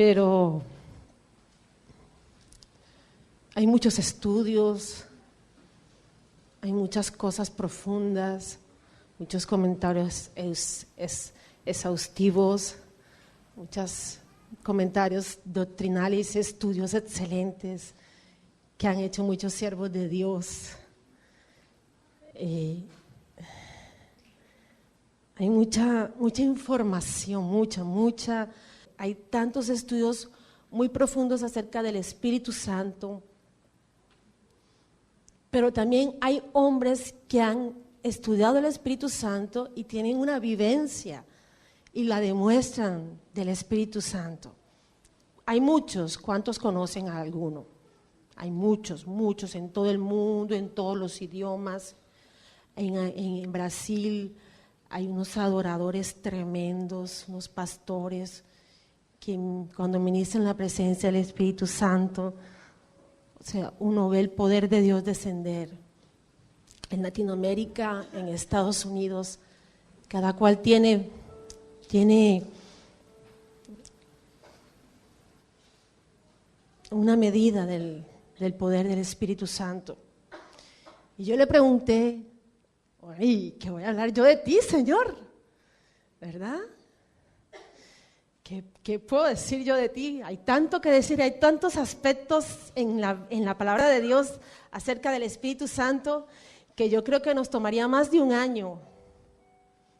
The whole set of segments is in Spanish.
pero hay muchos estudios, hay muchas cosas profundas, muchos comentarios exhaustivos, muchos comentarios doctrinales, estudios excelentes que han hecho muchos siervos de Dios. Hay mucha información, mucha. Hay tantos estudios muy profundos acerca del Espíritu Santo, pero también hay hombres que han estudiado el Espíritu Santo y tienen una vivencia y la demuestran del Espíritu Santo. Hay muchos, ¿cuántos conocen a alguno? Hay muchos en todo el mundo, en todos los idiomas. En Brasil hay unos adoradores tremendos, unos pastores que cuando ministran la presencia del Espíritu Santo, o sea, uno ve el poder de Dios descender. En Latinoamérica, en Estados Unidos, cada cual tiene una medida del poder del Espíritu Santo. Y yo le pregunté, oye, ¿qué voy a hablar yo de ti, Señor? ¿Verdad? ¿Qué puedo decir yo de ti? Hay tanto que decir, hay tantos aspectos en la palabra de Dios acerca del Espíritu Santo que yo creo que nos tomaría más de un año.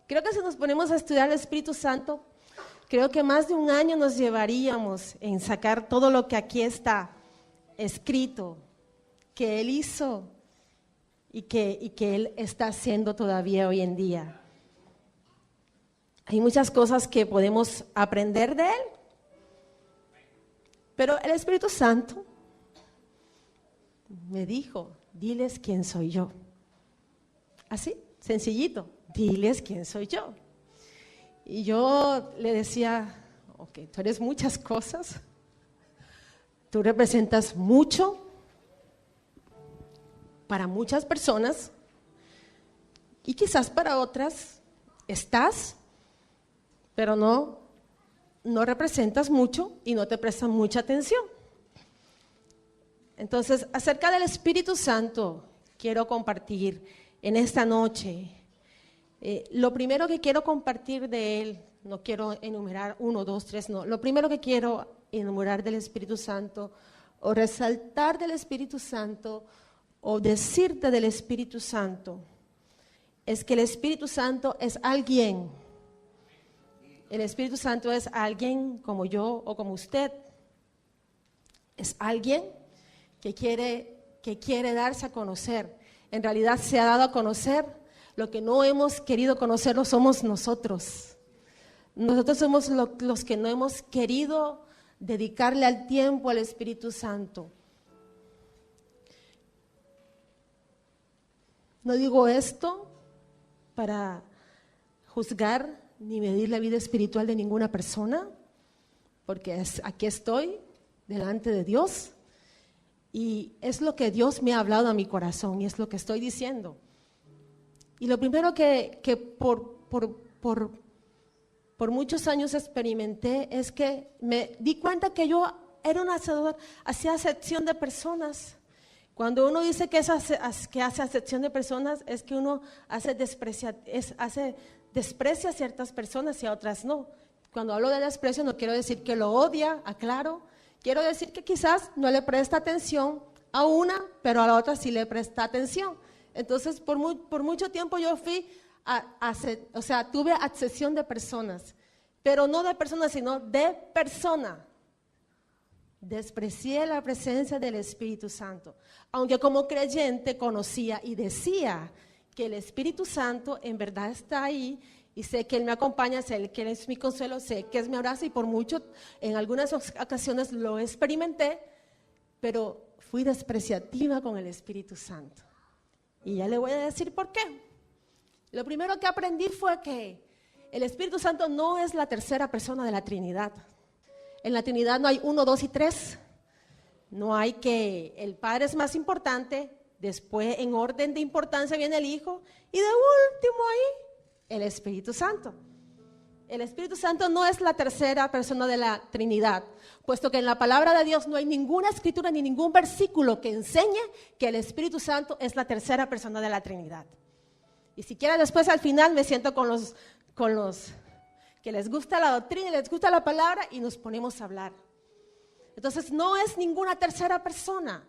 Creo que si nos ponemos a estudiar el Espíritu Santo, creo que más de un año nos llevaríamos en sacar todo lo que aquí está escrito, que Él hizo y que Él está haciendo todavía hoy en día. Hay muchas cosas que podemos aprender de Él, pero el Espíritu Santo me dijo, diles quién soy yo. Así, sencillito, diles quién soy yo. Y yo le decía, ok, tú eres muchas cosas, tú representas mucho para muchas personas y quizás para otras estás, pero no representas mucho y no te prestan mucha atención. Entonces, acerca del Espíritu Santo, quiero compartir en esta noche. Lo primero que quiero compartir de Él, no quiero enumerar 1, 2, 3, no. Lo primero que quiero enumerar del Espíritu Santo, o resaltar del Espíritu Santo, o decirte del Espíritu Santo, es que el Espíritu Santo es alguien. El Espíritu Santo es alguien como yo o como usted. Es alguien que quiere darse a conocer. En realidad se ha dado a conocer. Lo que no hemos querido conocerlo somos nosotros. Nosotros somos los que no hemos querido dedicarle al tiempo al Espíritu Santo. No digo esto para juzgar ni medir la vida espiritual de ninguna persona, porque aquí estoy delante de Dios y es lo que Dios me ha hablado a mi corazón y es lo que estoy diciendo. Y lo primero que por muchos años experimenté es que me di cuenta que yo era un hacedor, hacía acepción de personas. Cuando uno dice que hace acepción de personas, es que uno desprecia a ciertas personas y a otras no. Cuando hablo de desprecio no quiero decir que lo odia, aclaro. Quiero decir que quizás no le presta atención a una, pero a la otra sí le presta atención. Entonces, por mucho tiempo yo tuve acepción de personas, pero no de personas, sino de persona. Desprecié la presencia del Espíritu Santo, aunque como creyente conocía y decía que el Espíritu Santo en verdad está ahí y sé que Él me acompaña, sé que Él es mi consuelo, sé que es mi abrazo y por mucho, en algunas ocasiones lo experimenté, pero fui despreciativa con el Espíritu Santo. Y ya le voy a decir por qué. Lo primero que aprendí fue que el Espíritu Santo no es la tercera persona de la Trinidad. En la Trinidad no hay 1, 2 y 3. No hay que el Padre es más importante, después en orden de importancia viene el Hijo y de último ahí el Espíritu Santo. El Espíritu Santo no es la tercera persona de la Trinidad, puesto que en la palabra de Dios no hay ninguna escritura ni ningún versículo que enseñe que el Espíritu Santo es la tercera persona de la Trinidad. Y si quieren después al final me siento con los que les gusta la doctrina y les gusta la palabra y nos ponemos a hablar. Entonces no es ninguna tercera persona.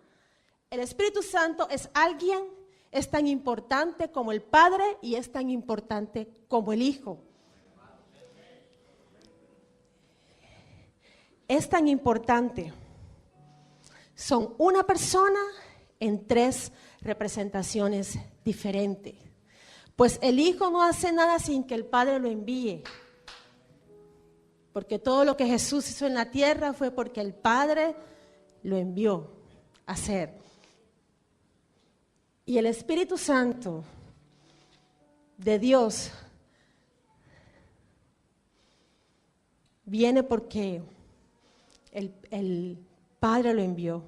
El Espíritu Santo es alguien, es tan importante como el Padre y es tan importante como el Hijo. Es tan importante. Son una persona en tres representaciones diferentes. Pues el Hijo no hace nada sin que el Padre lo envíe. Porque todo lo que Jesús hizo en la tierra fue porque el Padre lo envió a hacer. Y el Espíritu Santo de Dios viene porque el Padre lo envió.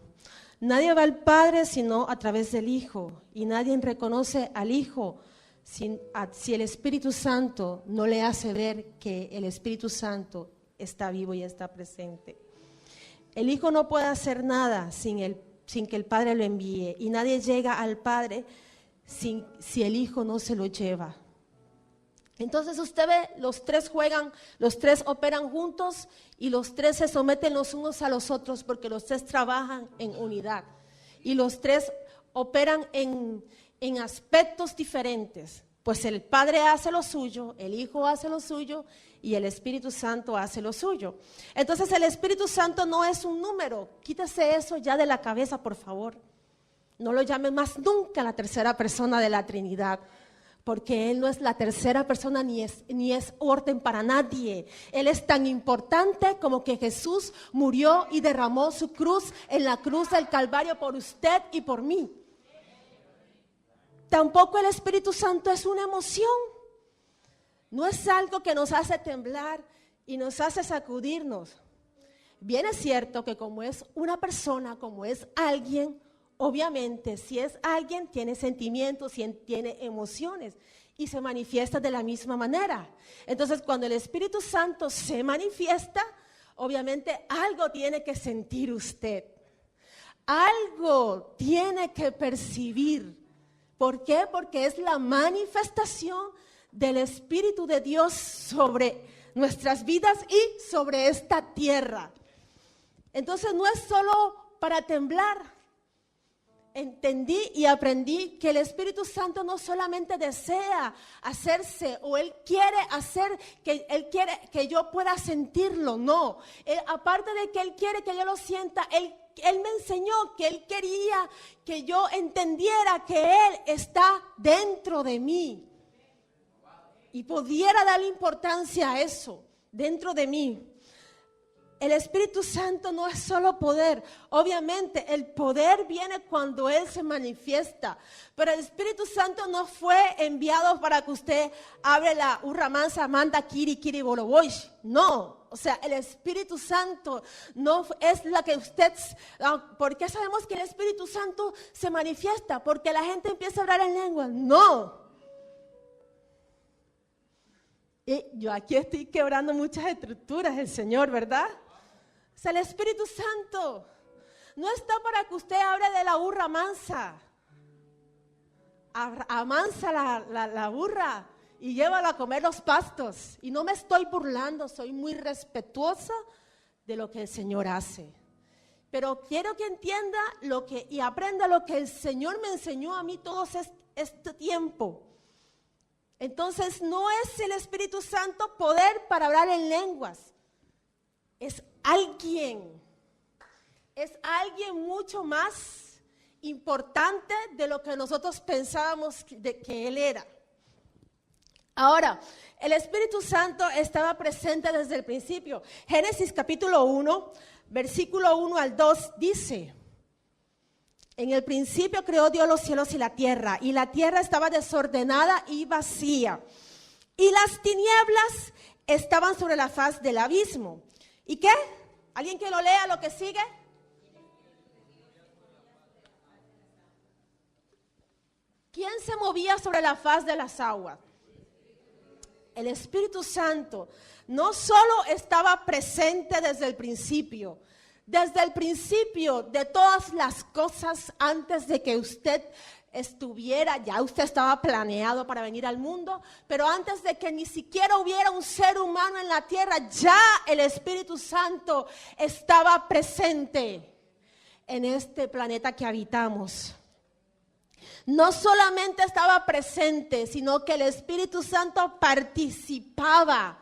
Nadie va al Padre sino a través del Hijo. Y nadie reconoce al Hijo si el Espíritu Santo no le hace ver que el Espíritu Santo está vivo y está presente. El Hijo no puede hacer nada sin que el Padre lo envíe. Y nadie llega al Padre si el Hijo no se lo lleva. Entonces usted ve, los tres juegan, los tres operan juntos y los tres se someten los unos a los otros porque los tres trabajan en unidad. Y los tres operan en aspectos diferentes, pues el Padre hace lo suyo, el Hijo hace lo suyo y el Espíritu Santo hace lo suyo. Entonces el Espíritu Santo no es un número, quítese eso ya de la cabeza, por favor. No lo llame más nunca la tercera persona de la Trinidad, porque Él no es la tercera persona ni es orden para nadie. Él es tan importante como que Jesús murió y derramó su cruz en la cruz del Calvario por usted y por mí. Tampoco el Espíritu Santo es una emoción. No es algo que nos hace temblar y nos hace sacudirnos. Bien es cierto que como es una persona, como es alguien, obviamente si es alguien tiene sentimientos, tiene emociones y se manifiesta de la misma manera. Entonces cuando el Espíritu Santo se manifiesta, obviamente algo tiene que sentir usted. Algo tiene que percibir. ¿Por qué? Porque es la manifestación del Espíritu de Dios sobre nuestras vidas y sobre esta tierra. Entonces no es solo para temblar. Entendí y aprendí que el Espíritu Santo no solamente desea hacerse o Él quiere hacer, Él quiere que yo pueda sentirlo, no. Aparte de que Él quiere que yo lo sienta, Él me enseñó que Él quería que yo entendiera que Él está dentro de mí. Y pudiera darle importancia a eso, dentro de mí. El Espíritu Santo no es solo poder. Obviamente el poder viene cuando Él se manifiesta. Pero el Espíritu Santo no fue enviado para que usted hable la urra mansa, manda kiri kiri boroboy. No. O sea, el Espíritu Santo no es la que usted... ¿Por qué sabemos que el Espíritu Santo se manifiesta? Porque la gente empieza a hablar en lengua. No. Y yo aquí estoy quebrando muchas estructuras, el Señor, ¿verdad? O sea, el Espíritu Santo no está para que usted hable de la burra mansa. Amansa la burra y llévala a comer los pastos. Y no me estoy burlando, soy muy respetuosa de lo que el Señor hace. Pero quiero que entienda y aprenda lo que el Señor me enseñó a mí todo este tiempo. Entonces no es el Espíritu Santo poder para hablar en lenguas. Es alguien mucho más importante de lo que nosotros pensábamos que Él era. Ahora, el Espíritu Santo estaba presente desde el principio. Génesis capítulo 1, versículo 1 al 2 dice: en el principio creó Dios los cielos y la tierra estaba desordenada y vacía, y las tinieblas estaban sobre la faz del abismo. ¿Y qué? ¿Alguien que lo lea lo que sigue? ¿Quién se movía sobre la faz de las aguas? el Espíritu Santo no solo estaba presente desde el principio de todas las cosas, antes de que usted estuviera, ya usted estaba planeado para venir al mundo, pero antes de que ni siquiera hubiera un ser humano en la tierra, ya el Espíritu Santo estaba presente en este planeta que habitamos. No solamente estaba presente, sino que el Espíritu Santo participaba.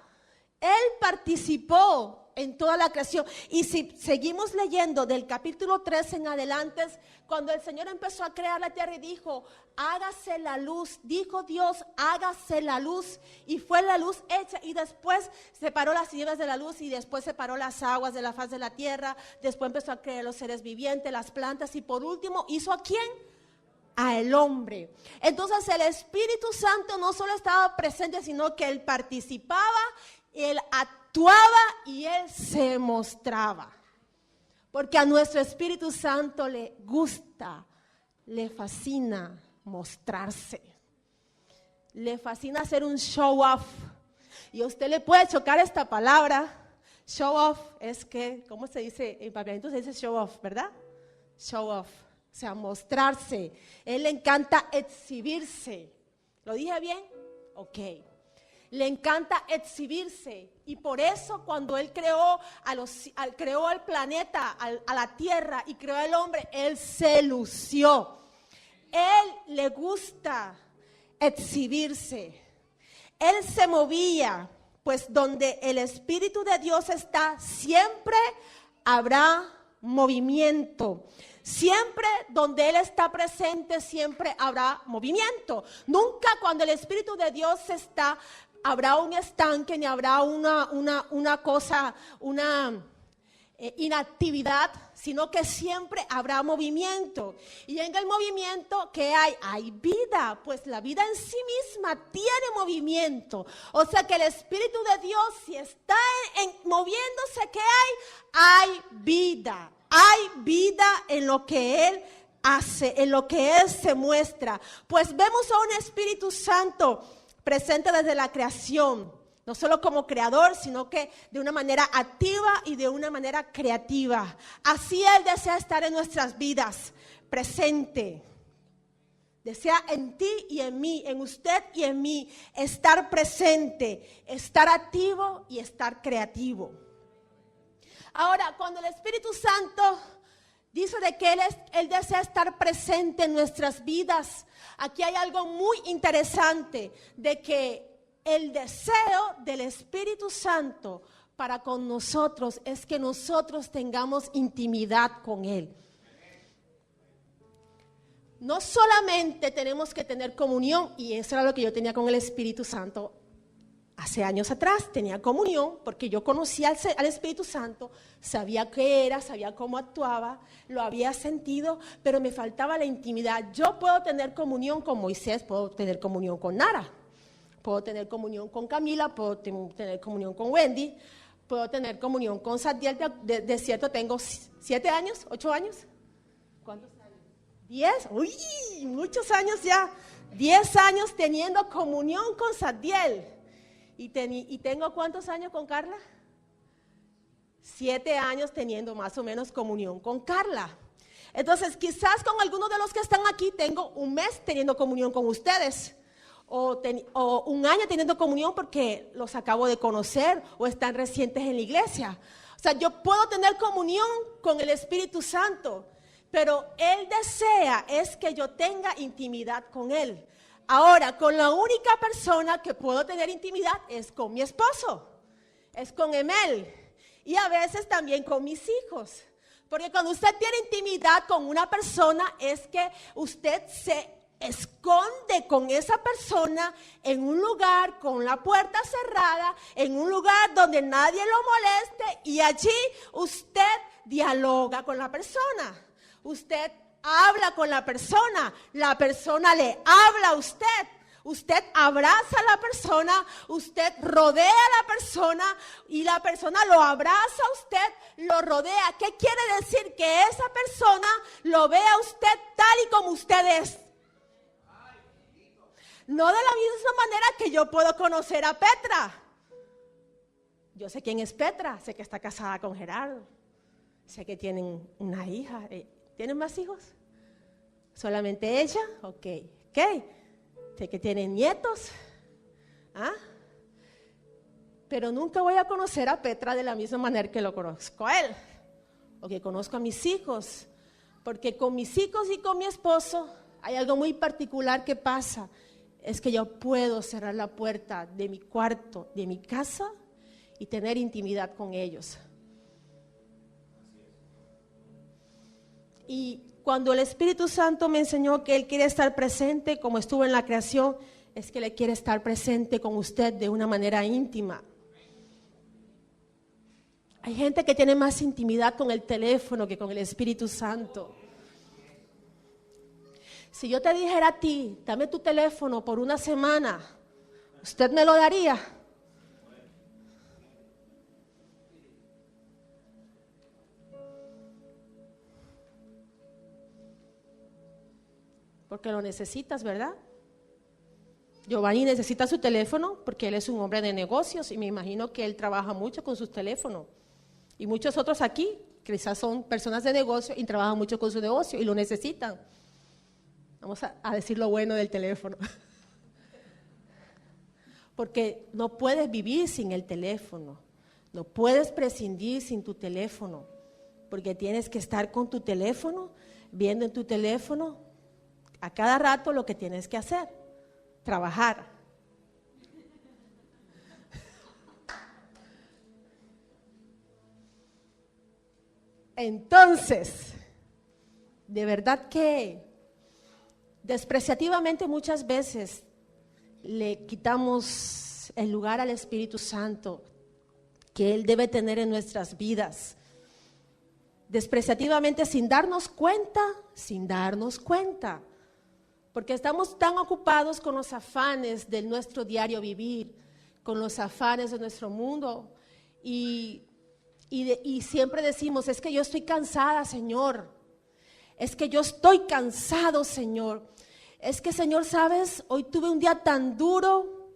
Él participó en toda la creación. Y si seguimos leyendo del capítulo 3 en adelante, cuando el Señor empezó a crear la tierra y dijo, hágase la luz, dijo Dios, hágase la luz, y fue la luz hecha, y después separó las tinieblas de la luz, y después separó las aguas de la faz de la tierra, después empezó a crear los seres vivientes, las plantas, y por último, ¿hizo a quién? A el hombre. Entonces el Espíritu Santo no solo estaba presente, sino que Él participaba, Él actuaba y Él se mostraba. Porque a nuestro Espíritu Santo le gusta, le fascina mostrarse. Le fascina hacer un show off. Y a usted le puede chocar esta palabra. Show off es que, ¿cómo se dice? En papiamento se dice show off, ¿verdad? Show off. O sea, mostrarse. Él le encanta exhibirse. ¿Lo dije bien? Ok. Le encanta exhibirse. Y por eso cuando Él creó creó el planeta, a la tierra, y creó al hombre, Él se lució. Él le gusta exhibirse. Él se movía, pues donde el Espíritu de Dios está, siempre habrá movimiento. Siempre donde Él está presente, siempre habrá movimiento. Nunca cuando el Espíritu de Dios está, habrá un estanque, ni habrá una cosa, inactividad, sino que siempre habrá movimiento. Y en el movimiento, ¿qué hay? Hay vida, pues la vida en sí misma tiene movimiento. O sea que el Espíritu de Dios, si está moviéndose, ¿qué hay? Hay vida. Hay vida en lo que Él hace, en lo que Él se muestra. Pues vemos a un Espíritu Santo presente desde la creación, no solo como creador, sino que de una manera activa y de una manera creativa. Así Él desea estar en nuestras vidas, presente. Desea en ti y en mí, en usted y en mí, estar presente, estar activo y estar creativo. Ahora, cuando el Espíritu Santo dice de que Él desea estar presente en nuestras vidas, aquí hay algo muy interesante, de que el deseo del Espíritu Santo para con nosotros es que nosotros tengamos intimidad con Él. No solamente tenemos que tener comunión, y eso era lo que yo tenía con el Espíritu Santo. Hace años atrás tenía comunión porque yo conocía al Espíritu Santo, sabía qué era, sabía cómo actuaba, lo había sentido, pero me faltaba la intimidad. Yo puedo tener comunión con Moisés, puedo tener comunión con Nara, puedo tener comunión con Camila, puedo tener comunión con Wendy, puedo tener comunión con Sadiel, de cierto tengo 7 años, 8 años. ¿Cuántos años? 10, uy, muchos años ya, 10 años teniendo comunión con Sadiel. ¿Y tengo cuántos años con Carla? 7 años teniendo más o menos comunión con Carla. Entonces, quizás con algunos de los que están aquí tengo un mes teniendo comunión con ustedes. O un año teniendo comunión porque los acabo de conocer o están recientes en la iglesia. O sea, yo puedo tener comunión con el Espíritu Santo, pero Él desea es que yo tenga intimidad con Él. Ahora, con la única persona que puedo tener intimidad es con mi esposo, es con Emel, y a veces también con mis hijos. Porque cuando usted tiene intimidad con una persona es que usted se esconde con esa persona en un lugar con la puerta cerrada, en un lugar donde nadie lo moleste, y allí usted dialoga con la persona. Usted habla con la persona le habla a usted. Usted abraza a la persona, usted rodea a la persona y la persona lo abraza a usted, lo rodea. ¿Qué quiere decir? Que esa persona lo ve a usted tal y como usted es. No de la misma manera que yo puedo conocer a Petra. Yo sé quién es Petra, sé que está casada con Gerardo, sé que tienen una hija. ¿Tienen más hijos? ¿Solamente ella? Ok. Sé que tienen nietos. Pero nunca voy a conocer a Petra de la misma manera que lo conozco a él, o que conozco a mis hijos, porque con mis hijos y con mi esposo hay algo muy particular que pasa, es que yo puedo cerrar la puerta de mi cuarto, de mi casa, y tener intimidad con ellos. Y cuando el Espíritu Santo me enseñó que Él quiere estar presente, como estuvo en la creación, es que Él quiere estar presente con usted de una manera íntima. Hay gente que tiene más intimidad con el teléfono que con el Espíritu Santo. Si yo te dijera a ti, dame tu teléfono por una semana, ¿usted me lo daría? Porque lo necesitas, ¿verdad? Giovanni necesita su teléfono porque él es un hombre de negocios y me imagino que él trabaja mucho con sus teléfonos. Y muchos otros aquí, quizás son personas de negocio y trabajan mucho con su negocio y lo necesitan. Vamos a decir lo bueno del teléfono. Porque no puedes vivir sin el teléfono, no puedes prescindir sin tu teléfono, porque tienes que estar con tu teléfono, viendo en tu teléfono a cada rato lo que tienes que hacer, trabajar. Entonces, de verdad que despreciativamente muchas veces le quitamos el lugar al Espíritu Santo que Él debe tener en nuestras vidas. Despreciativamente sin darnos cuenta, porque estamos tan ocupados con los afanes de nuestro diario vivir, con los afanes de nuestro mundo y siempre decimos, es que yo estoy cansada, Señor, es que yo estoy cansado, Señor, es que, Señor, ¿sabes? Hoy tuve un día tan duro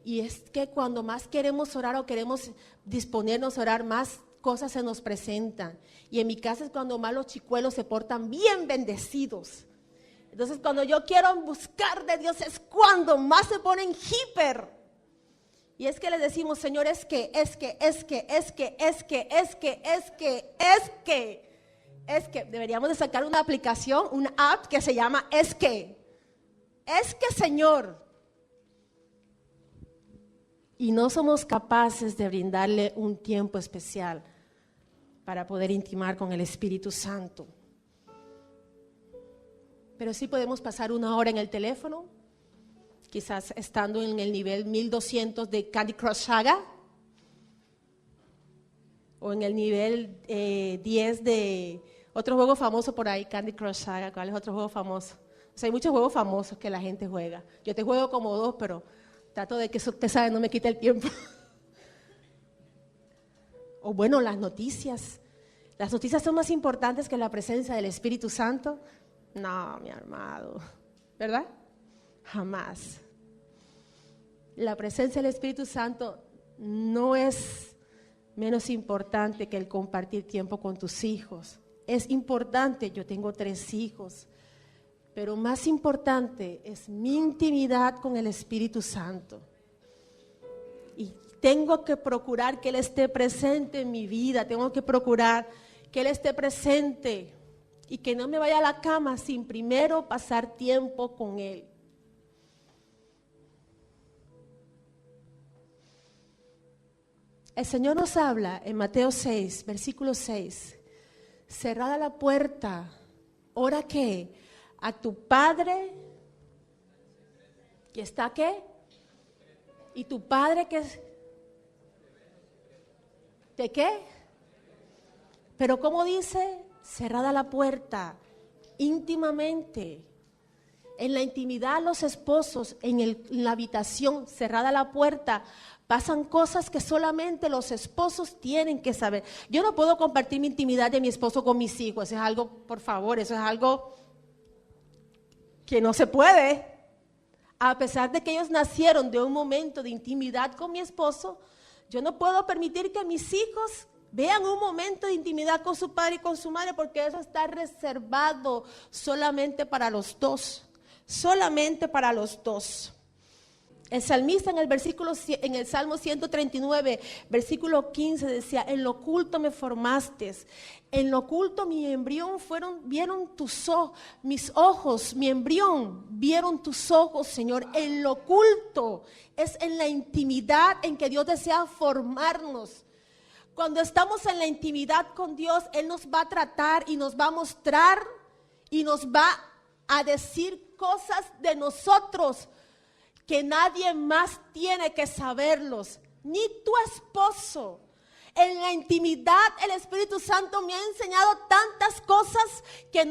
y es que cuando más queremos orar o queremos disponernos a orar, más cosas se nos presentan. Y en mi casa es cuando más los chicuelos se portan bien bendecidos. Entonces, cuando yo quiero buscar de Dios es cuando más se ponen hiper. Y es que le decimos, Señor, es que deberíamos de sacar una aplicación, una app que se llama Es que Señor. Y no somos capaces de brindarle un tiempo especial para poder intimar con el Espíritu Santo. Pero sí podemos pasar una hora en el teléfono, quizás estando en el nivel 1200 de Candy Crush Saga, o en el nivel 10 de otro juego famoso por ahí, Candy Crush Saga. ¿Cuál es otro juego famoso? O sea, hay muchos juegos famosos que la gente juega. Yo te juego como 2, pero trato de que eso, usted sabe, no me quite el tiempo. O bueno, las noticias. ¿Las noticias son más importantes que la presencia del Espíritu Santo? No, mi amado, ¿verdad? Jamás. La presencia del Espíritu Santo no es menos importante que el compartir tiempo con tus hijos. Es importante, yo tengo 3 hijos, pero más importante es mi intimidad con el Espíritu Santo. Y tengo que procurar que Él esté presente en mi vida, tengo que procurar que Él esté presente y que no me vaya a la cama sin primero pasar tiempo con Él. El Señor nos habla en Mateo 6, versículo 6. Cerrada la puerta, ¿ora qué? A tu Padre que está ¿qué? Y tu Padre que es ¿de qué? Pero ¿cómo dice? Cerrada la puerta, íntimamente. En la intimidad los esposos, en la habitación, cerrada la puerta, pasan cosas que solamente los esposos tienen que saber. Yo no puedo compartir mi intimidad de mi esposo con mis hijos, eso es algo, por favor, eso es algo que no se puede. A pesar de que ellos nacieron de un momento de intimidad con mi esposo, yo no puedo permitir que mis hijos vean un momento de intimidad con su padre y con su madre, porque eso está reservado solamente para los dos. El salmista en el Salmo 139, versículo 15 decía: en lo oculto me formaste, en lo oculto mi embrión vieron tus ojos, mis ojos, mi embrión vieron tus ojos, Señor. En lo oculto es en la intimidad en que Dios desea formarnos. Cuando estamos en la intimidad con Dios, Él nos va a tratar y nos va a mostrar y nos va a decir cosas de nosotros que nadie más tiene que saberlos, ni tu esposo. En la intimidad el Espíritu Santo me ha enseñado tantas cosas que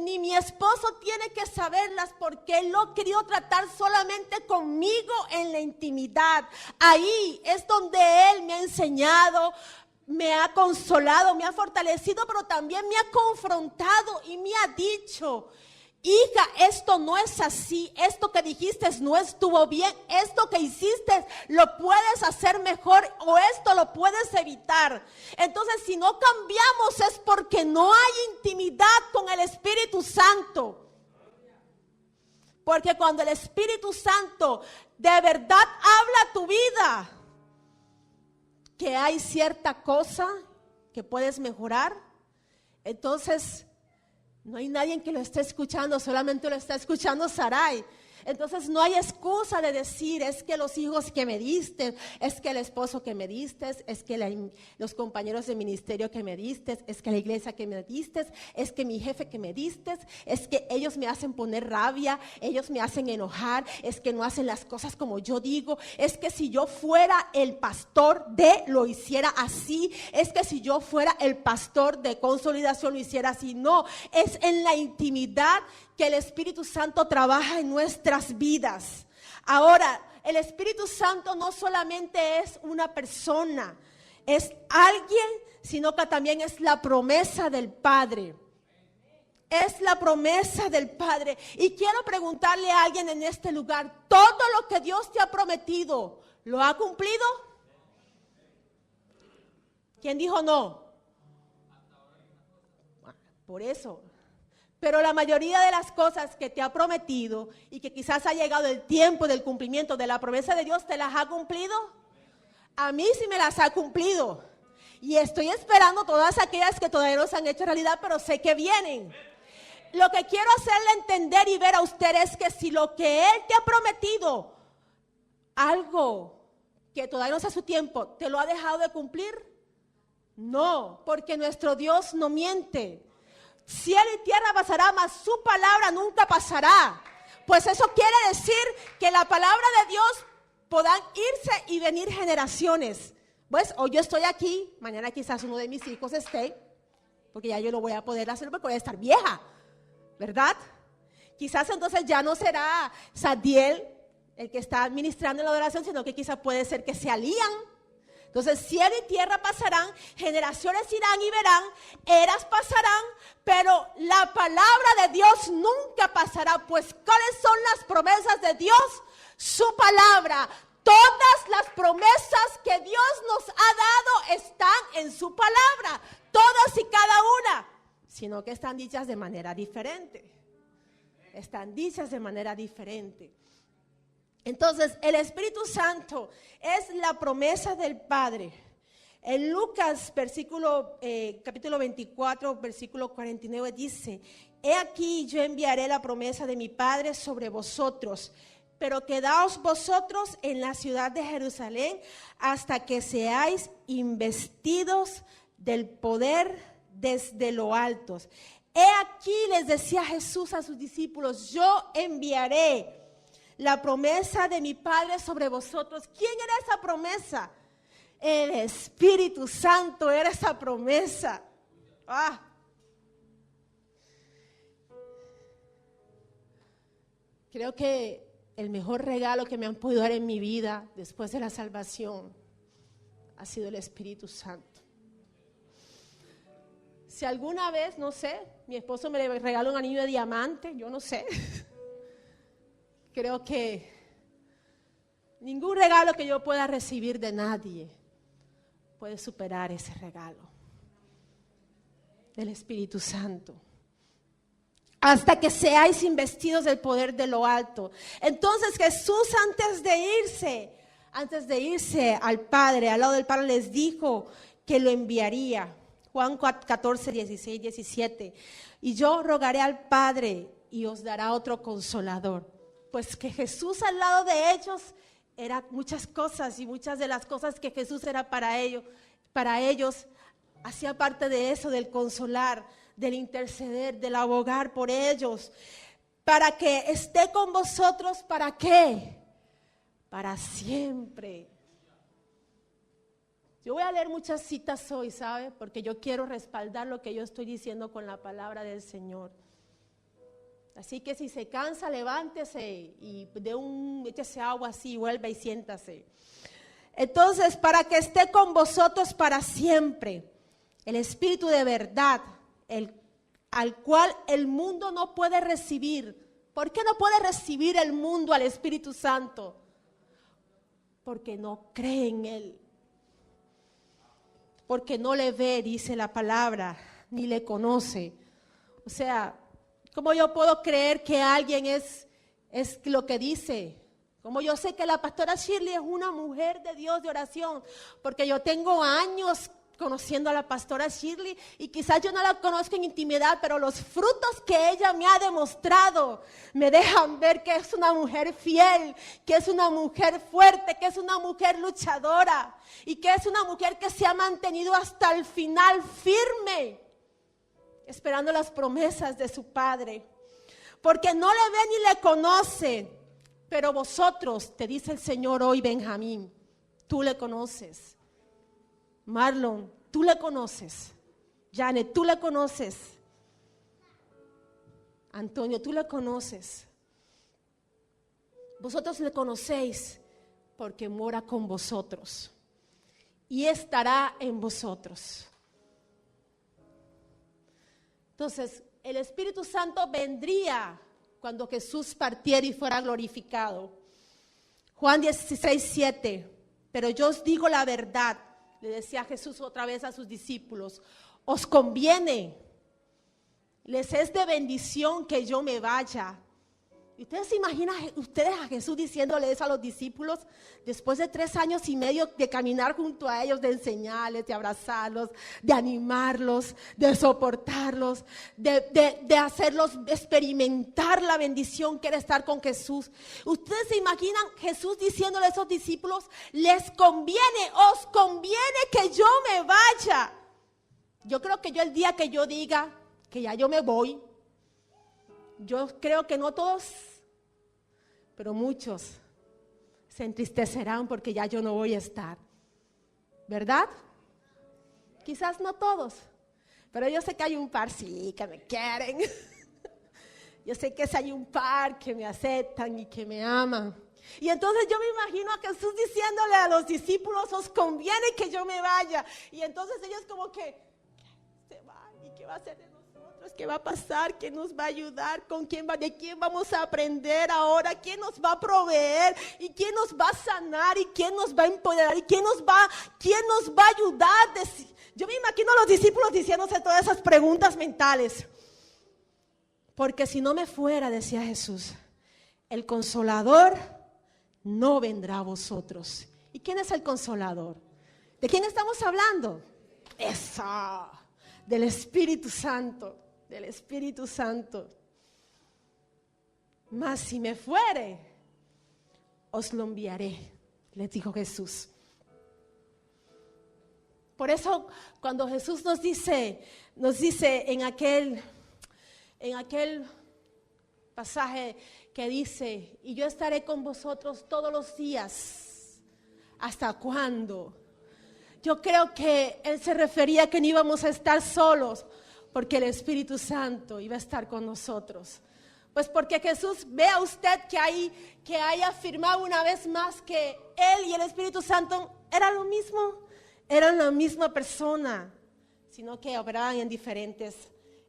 ni mi esposo tiene que saberlas, porque Él lo ha querido tratar solamente conmigo en la intimidad. Ahí es donde Él me ha enseñado, me ha consolado, me ha fortalecido, pero también me ha confrontado y me ha dicho: hija, esto no es así, esto que dijiste no estuvo bien, esto que hiciste lo puedes hacer mejor o esto lo puedes evitar. Entonces, si no cambiamos es porque no hay intimidad con el Espíritu Santo. Porque cuando el Espíritu Santo de verdad habla a tu vida, que hay cierta cosa que puedes mejorar, entonces no hay nadie que lo esté escuchando, solamente lo está escuchando Sarai. Entonces no hay excusa de decir: es que los hijos que me diste, es que el esposo que me diste, es que los compañeros de ministerio que me diste, es que la iglesia que me diste, es que mi jefe que me diste, es que ellos me hacen poner rabia, ellos me hacen enojar, es que no hacen las cosas como yo digo, es que si yo fuera el pastor lo hiciera así, es que si yo fuera el pastor de Consolidación lo hiciera así. No, es en la intimidad que el Espíritu Santo trabaja en nuestras vidas. Ahora, el Espíritu Santo no solamente es una persona, es alguien, sino que también es la promesa del Padre. Es la promesa del Padre. Y quiero preguntarle a alguien en este lugar: ¿todo lo que Dios te ha prometido, lo ha cumplido? ¿Quién dijo no? Por eso. Pero la mayoría de las cosas que te ha prometido y que quizás ha llegado el tiempo del cumplimiento de la promesa de Dios, ¿te las ha cumplido? A mí sí me las ha cumplido. Y estoy esperando todas aquellas que todavía no se han hecho realidad, pero sé que vienen. Lo que quiero hacerle entender y ver a usted es que si lo que Él te ha prometido, algo que todavía no sea su tiempo, ¿te lo ha dejado de cumplir? No, porque nuestro Dios no miente. Cielo y tierra pasará, mas su palabra nunca pasará. Pues eso quiere decir que la palabra de Dios podrán irse y venir generaciones. Pues hoy yo estoy aquí, mañana quizás uno de mis hijos esté, porque ya yo no voy a poder hacerlo porque voy a estar vieja, ¿verdad? Quizás entonces ya no será Sadiel el que está administrando la adoración, sino que quizás puede ser que sea Lian. Entonces cielo y tierra pasarán, generaciones irán y verán, eras pasarán, pero la palabra de Dios nunca pasará. Pues ¿cuáles son las promesas de Dios? Su palabra. Todas las promesas que Dios nos ha dado están en su palabra, todas y cada una, sino que están dichas de manera diferente. Están dichas de manera diferente. Entonces, el Espíritu Santo es la promesa del Padre. En Lucas, capítulo 24, versículo 49 dice: he aquí yo enviaré la promesa de mi Padre sobre vosotros, pero quedaos vosotros en la ciudad de Jerusalén hasta que seáis investidos del poder desde lo alto. He aquí, les decía Jesús a sus discípulos, yo enviaré la promesa de mi Padre sobre vosotros. ¿Quién era esa promesa? El Espíritu Santo era esa promesa. Creo que el mejor regalo que me han podido dar en mi vida después de la salvación ha sido el Espíritu Santo. Si alguna vez, no sé, mi esposo me regaló un anillo de diamante, yo no sé. Creo que Ningún regalo que yo pueda recibir de nadie puede superar ese regalo del Espíritu Santo. Hasta que seáis investidos del poder de lo alto. Entonces Jesús antes de irse al Padre, al lado del Padre, les dijo que lo enviaría. Juan 14, 16, 17. Y yo rogaré al Padre y os dará otro consolador. Pues que Jesús al lado de ellos era muchas cosas, y muchas de las cosas que Jesús era para ellos hacía parte de eso, del consolar, del interceder, del abogar por ellos, para que esté con vosotros. ¿Para qué? Para siempre. Yo voy a leer muchas citas hoy, ¿sabe? Porque yo quiero respaldar lo que yo estoy diciendo con la palabra del Señor. Así que si se cansa, levántese y échese agua así, vuelve y siéntase. Entonces, para que esté con vosotros para siempre, el Espíritu de verdad, al cual el mundo no puede recibir. ¿Por qué no puede recibir el mundo al Espíritu Santo? Porque no cree en Él. Porque no le ve, dice la palabra, ni le conoce. O sea, ¿cómo yo puedo creer que alguien es lo que dice? Como yo sé que la pastora Shirley es una mujer de Dios, de oración, porque yo tengo años conociendo a la pastora Shirley y quizás yo no la conozco en intimidad, pero los frutos que ella me ha demostrado me dejan ver que es una mujer fiel, que es una mujer fuerte, que es una mujer luchadora y que es una mujer que se ha mantenido hasta el final firme, esperando las promesas de su Padre, porque no le ve ni le conoce, pero vosotros, te dice el Señor hoy, Benjamín, tú le conoces. Marlon, tú le conoces. Janet, tú le conoces. Antonio, tú le conoces. Vosotros le conocéis porque mora con vosotros y estará en vosotros. Entonces, el Espíritu Santo vendría cuando Jesús partiera y fuera glorificado. Juan 16, 7. Pero yo os digo la verdad, le decía Jesús otra vez a sus discípulos, os conviene, les es de bendición que yo me vaya. ¿Y ustedes se imaginan a Jesús diciéndole eso a los discípulos después de 3 años y medio de caminar junto a ellos, de enseñarles, de abrazarlos, de animarlos, de soportarlos, de hacerlos experimentar la bendición que era estar con Jesús? ¿Ustedes se imaginan Jesús diciéndole a esos discípulos, les conviene, os conviene que yo me vaya? Yo creo que yo el día que yo diga que ya yo me voy, yo creo que no todos, pero muchos se entristecerán porque ya yo no voy a estar, ¿verdad? Quizás no todos, pero yo sé que hay un par, sí, que me quieren. Yo sé que hay un par que me aceptan y que me aman. Y entonces yo me imagino a Jesús diciéndole a los discípulos, os conviene que yo me vaya. Y entonces ellos como que, se va, ¿y qué va a hacer de nosotros? ¿Qué va a pasar? ¿Quién nos va a ayudar? ¿De quién vamos a aprender ahora? ¿Quién nos va a proveer? ¿Y quién nos va a sanar? ¿Y quién nos va a empoderar? ¿Y quién nos va a ayudar? Yo me imagino a los discípulos diciéndose todas esas preguntas mentales. Porque si no me fuera, decía Jesús, el Consolador no vendrá a vosotros. ¿Y quién es el Consolador? ¿De quién estamos hablando? Eso, del Espíritu Santo. Del Espíritu Santo. Mas si me fuere, os lo enviaré, les dijo Jesús. Por eso cuando Jesús nos dice en aquel pasaje que dice, y yo estaré con vosotros todos los días, ¿hasta cuándo? Yo creo que Él se refería a que no íbamos a estar solos, porque el Espíritu Santo iba a estar con nosotros. Pues porque Jesús, vea usted que hay afirmado una vez más que Él y el Espíritu Santo eran lo mismo, eran la misma persona, sino que operaban en diferentes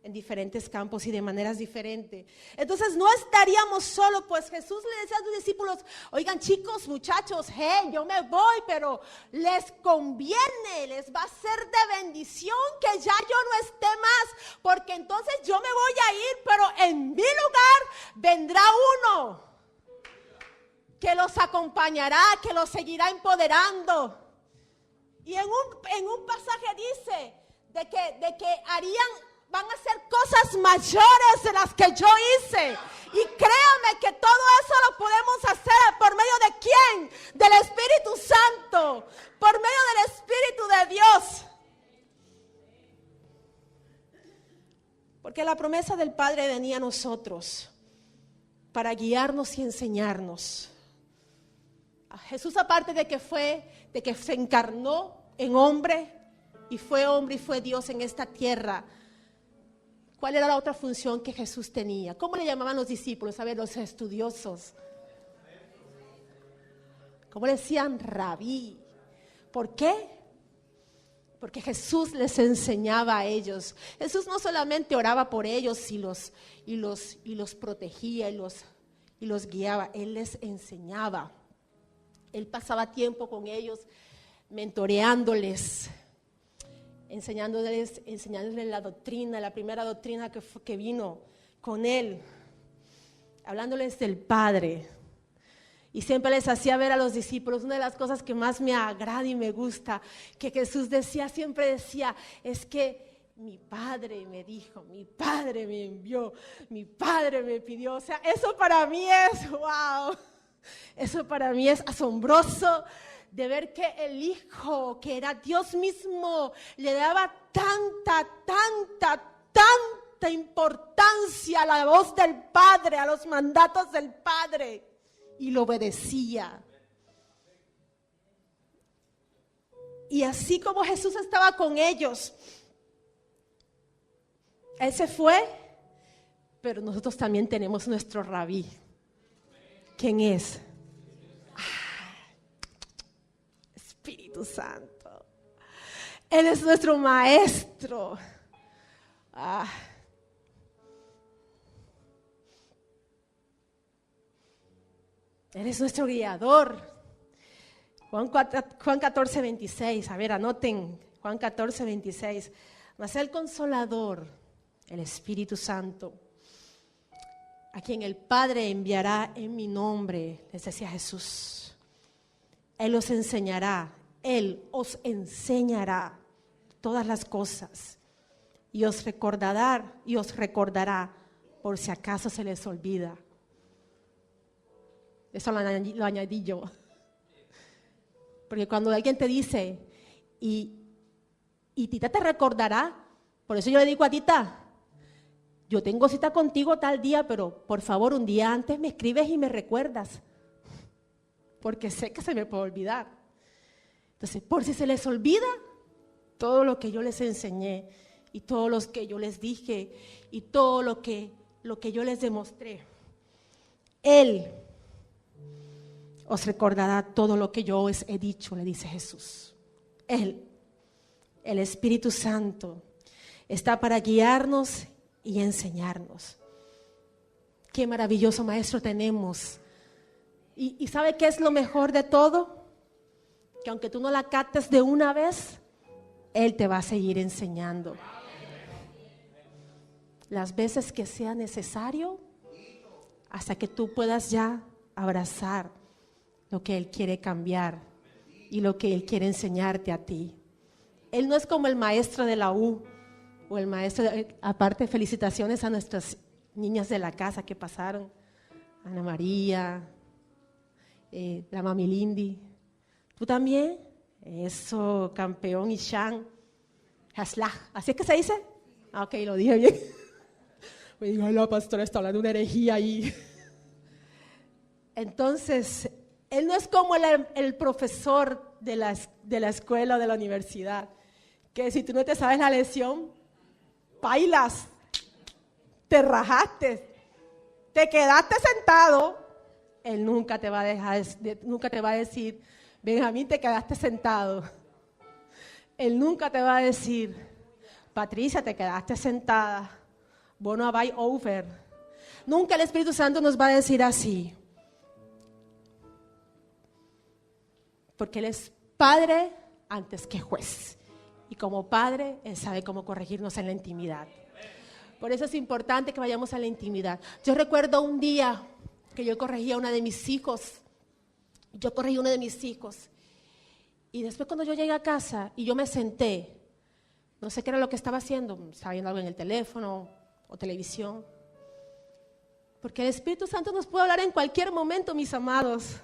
en diferentes campos y de maneras diferentes. Entonces no estaríamos solos, pues Jesús le decía a sus discípulos, oigan chicos, muchachos, yo me voy, pero les conviene, les va a ser de bendición que ya yo no esté más, porque entonces yo me voy a ir, pero en mi lugar vendrá uno que los acompañará, que los seguirá empoderando. Y en un pasaje dice de que van a hacer cosas mayores de las que yo hice. Y créame que todo eso lo podemos hacer por medio de ¿quién? Del Espíritu Santo, por medio del Espíritu de Dios. Porque la promesa del Padre venía a nosotros para guiarnos y enseñarnos. Jesús, aparte de que se encarnó en hombre y fue Dios en esta tierra, ¿cuál era la otra función que Jesús tenía? ¿Cómo le llamaban los discípulos? A ver, los estudiosos. ¿Cómo le decían? Rabí. ¿Por qué? Porque Jesús les enseñaba a ellos. Jesús no solamente oraba por ellos y los protegía y los guiaba. Él les enseñaba. Él pasaba tiempo con ellos, mentoreándoles, enseñándoles la doctrina, la primera doctrina que vino con él, hablándoles del Padre. Y siempre les hacía ver a los discípulos, una de las cosas que más me agrada y me gusta, que Jesús siempre decía, es que mi Padre me dijo, mi Padre me envió, mi Padre me pidió. O sea, eso para mí es wow. Eso para mí es asombroso de ver que el Hijo, que era Dios mismo, le daba tanta importancia a la voz del Padre, a los mandatos del Padre, y lo obedecía. Y así como Jesús estaba con ellos, Él se fue, pero nosotros también tenemos nuestro rabí. ¿Quién es? Espíritu Santo. Él es nuestro maestro. Él es nuestro guiador. Juan 14, 26. A ver, anoten. Juan 14, 26. Mas el Consolador, el Espíritu Santo, a quien el Padre enviará en mi nombre, les decía Jesús. Él os enseñará todas las cosas y os recordará por si acaso se les olvida. Eso lo añadí yo. Porque cuando alguien te dice, y Tita te recordará, por eso yo le digo a Tita, yo tengo cita contigo tal día, pero por favor un día antes me escribes y me recuerdas, porque sé que se me puede olvidar. Entonces, por si se les olvida todo lo que yo les enseñé y todo lo que yo les dije y todo lo que yo les demostré, Él os recordará todo lo que yo os he dicho, le dice Jesús. Él, el Espíritu Santo, está para guiarnos y enseñarnos. Qué maravilloso maestro tenemos. ¿Y sabe qué es lo mejor de todo? Que aunque tú no la captes de una vez, Él te va a seguir enseñando. Las veces que sea necesario, hasta que tú puedas ya abrazar lo que Él quiere cambiar y lo que Él quiere enseñarte a ti. Él no es como el maestro de la U o el maestro, aparte felicitaciones a nuestras niñas de la casa que pasaron, Ana María, la mami Lindy. ¿Tú también? Eso, campeón y Shan. Haslach. ¿Así es que se dice? Ok, lo dije bien. Me dijo, la pastora está hablando una herejía ahí. Entonces, él no es como el profesor de la escuela o de la universidad, que si tú no te sabes la lección, bailas, te rajaste, te quedaste sentado. Él nunca te va a decir, Benjamín, te quedaste sentado. Él nunca te va a decir, Patricia, te quedaste sentada. Bueno, bye over. Nunca el Espíritu Santo nos va a decir así. Porque Él es Padre antes que juez. Y como Padre, Él sabe cómo corregirnos en la intimidad. Por eso es importante que vayamos a la intimidad. Yo recuerdo un día que yo corregía a uno de mis hijos. Y después cuando yo llegué a casa y yo me senté, no sé qué era lo que estaba haciendo, estaba viendo algo en el teléfono o televisión. Porque el Espíritu Santo nos puede hablar en cualquier momento, mis amados.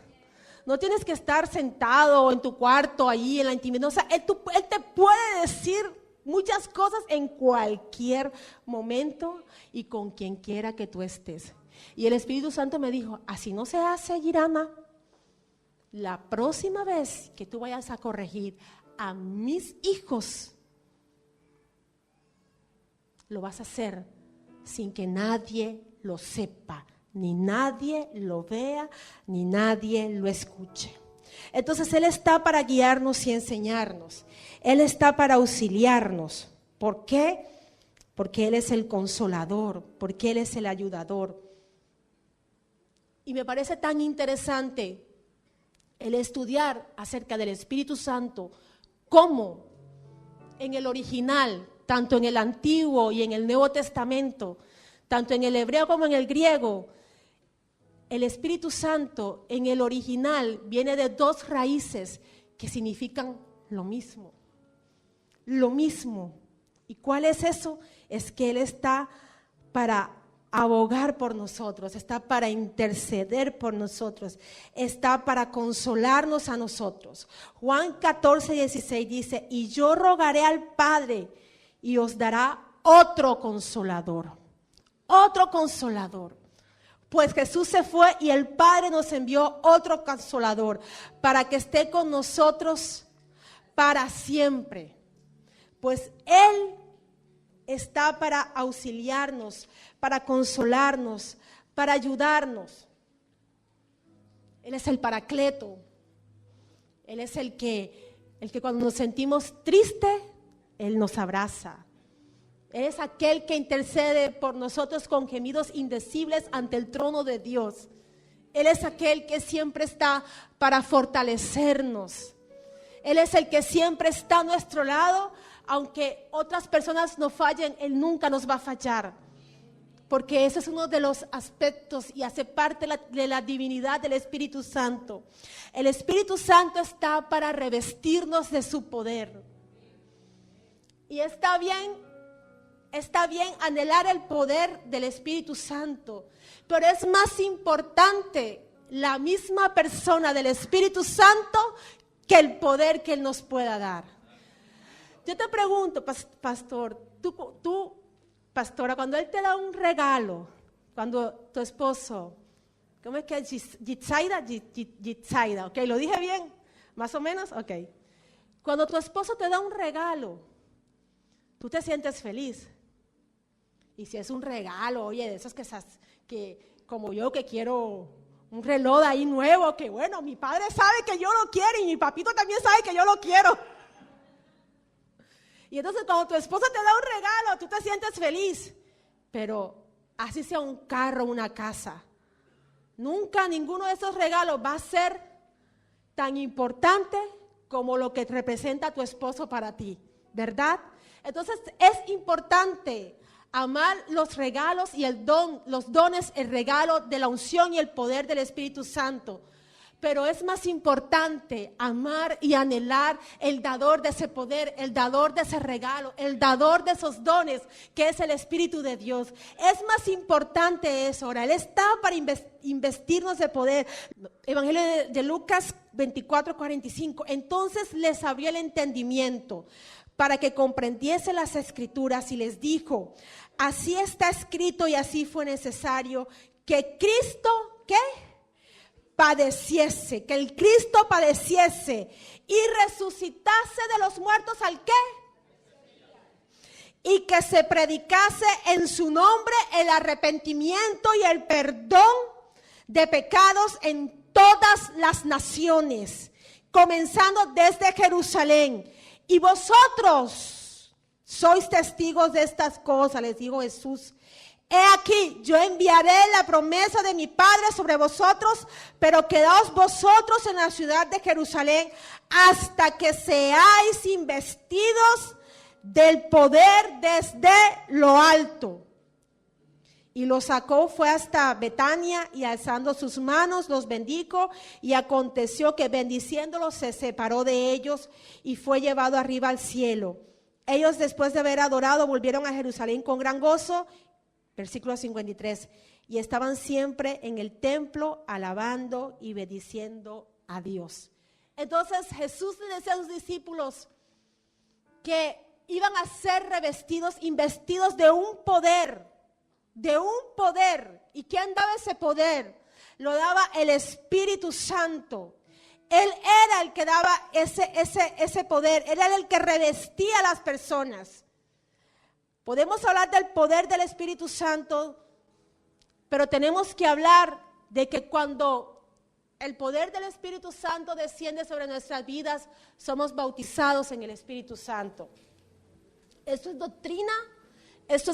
No tienes que estar sentado en tu cuarto, ahí en la intimidad. O sea, Él te puede decir muchas cosas en cualquier momento y con quien quiera que tú estés. Y el Espíritu Santo me dijo, así no se hace, Girana. La próxima vez que tú vayas a corregir a mis hijos, lo vas a hacer sin que nadie lo sepa, ni nadie lo vea, ni nadie lo escuche. Entonces Él está para guiarnos y enseñarnos. Él está para auxiliarnos. ¿Por qué? Porque Él es el consolador, porque Él es el ayudador. Y me parece tan interesante el estudiar acerca del Espíritu Santo, cómo en el original, tanto en el Antiguo y en el Nuevo Testamento, tanto en el hebreo como en el griego, el Espíritu Santo en el original viene de dos raíces que significan lo mismo. Lo mismo. ¿Y cuál es eso? Es que Él está para abogar por nosotros, está para interceder por nosotros, está para consolarnos a nosotros. Juan 14:16 dice, y yo rogaré al Padre y os dará otro consolador. Otro consolador. Pues Jesús se fue y el Padre nos envió otro consolador para que esté con nosotros para siempre. Pues Él está para auxiliarnos, para consolarnos, para ayudarnos. Él es el Paracleto. Él es el que cuando nos sentimos tristes, Él nos abraza. Él es aquel que intercede por nosotros con gemidos indecibles ante el trono de Dios. Él es aquel que siempre está para fortalecernos. Él es el que siempre está a nuestro lado, aunque otras personas nos fallen, Él nunca nos va a fallar. Porque ese es uno de los aspectos y hace parte de la divinidad del Espíritu Santo. El Espíritu Santo está para revestirnos de su poder. Y está bien anhelar el poder del Espíritu Santo, pero es más importante la misma persona del Espíritu Santo que el poder que Él nos pueda dar. Yo te pregunto, pastor, tú, pastora, cuando Él te da un regalo, cuando tu esposo, ¿cómo es que es? Yitzaida, ¿ok? ¿Lo dije bien? ¿Más o menos? Ok. Cuando tu esposo te da un regalo, tú te sientes feliz. Y si es un regalo, oye, de esos que como yo que quiero un reloj ahí nuevo, que bueno, mi padre sabe que yo lo quiero y mi papito también sabe que yo lo quiero. Y entonces cuando tu esposa te da un regalo, tú te sientes feliz. Pero así sea un carro, una casa, nunca ninguno de esos regalos va a ser tan importante como lo que representa tu esposo para ti, ¿verdad? Entonces es importante amar los regalos y los dones, el regalo de la unción y el poder del Espíritu Santo. Pero es más importante amar y anhelar el dador de ese poder, el dador de ese regalo, el dador de esos dones, que es el Espíritu de Dios. Es más importante eso. Ahora, Él está para investirnos de poder. Evangelio de Lucas 24:45. Entonces les abrió el entendimiento para que comprendiese las Escrituras y les dijo, así está escrito y así fue necesario que Cristo, ¿qué? Padeciese, que el Cristo padeciese y resucitase de los muertos ¿al qué? Y que se predicase en su nombre el arrepentimiento y el perdón de pecados en todas las naciones, comenzando desde Jerusalén. Y vosotros sois testigos de estas cosas, les dijo Jesús. He aquí, yo enviaré la promesa de mi Padre sobre vosotros, pero quedaos vosotros en la ciudad de Jerusalén hasta que seáis investidos del poder desde lo alto. Y los sacó, fue hasta Betania, y alzando sus manos los bendijo, y aconteció que bendiciéndolos se separó de ellos y fue llevado arriba al cielo. Ellos, después de haber adorado, volvieron a Jerusalén con gran gozo. Versículo 53. Y estaban siempre en el templo alabando y bendiciendo a Dios. Entonces Jesús le decía a sus discípulos que iban a ser revestidos, investidos de un poder. De un poder. ¿Y quién daba ese poder? Lo daba el Espíritu Santo. Él era el que daba ese poder. Él era el que revestía a las personas. Podemos hablar del poder del Espíritu Santo, pero tenemos que hablar de que cuando el poder del Espíritu Santo desciende sobre nuestras vidas, somos bautizados en el Espíritu Santo. Esto es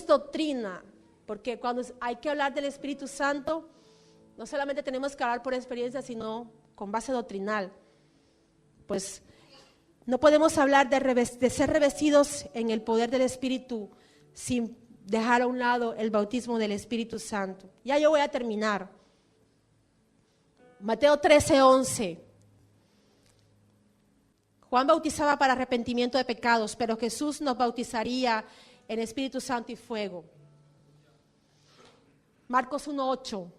doctrina, porque cuando hay que hablar del Espíritu Santo, no solamente tenemos que hablar por experiencia, sino con base doctrinal. Pues no podemos hablar de ser revestidos en el poder del Espíritu sin dejar a un lado el bautismo del Espíritu Santo. Ya yo voy a terminar. Mateo 13:11. Juan bautizaba para arrepentimiento de pecados, pero Jesús nos bautizaría en Espíritu Santo y fuego. Marcos 1:8.